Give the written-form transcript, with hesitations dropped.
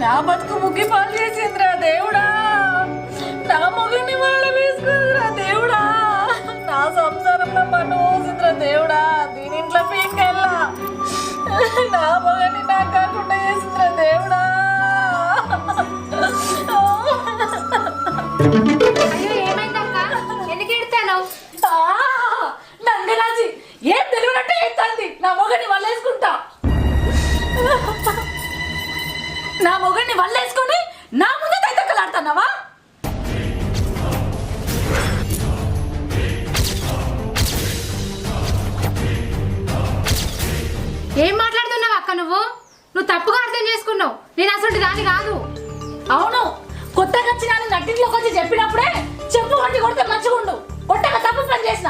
నా బతుకు ముగ్గి పాలు చేసిందిరా దేవుడా, నా మొగని వాళ్ళ వేసుకుందిరా దేవుడా, నా సంసారంలో పన్ను పోసిందిరా దేవుడా, దీని ఇంట్లో పీకెళ్ళా నా మొగని నాకు కాకుండా చేసిందిరా దేవుడా. అయ్యో ఏమైందక్క, ఎందుకు ఎడతాను? నందిరాజి ఏం తెలియనట్టే ఎత్తాంది, నా మొగని వల్లేసుకుంటా, నా మొగని వల్లేసుకొని నా ముందు తైతక్కలాడుతున్నావా? ఏం మాట్లాడుతున్నావు అక్క? నువ్వు తప్పుగా అర్థం చేసుకున్నావు. నేను అసలు దాని కాదు. అవును, కొత్తగా వచ్చిన నట్టింట్లోకి వచ్చి చెప్పినప్పుడే చెప్పు వంటి కొడితే మంచిగుండు. కొట్టగా తప్పు పని చేసిన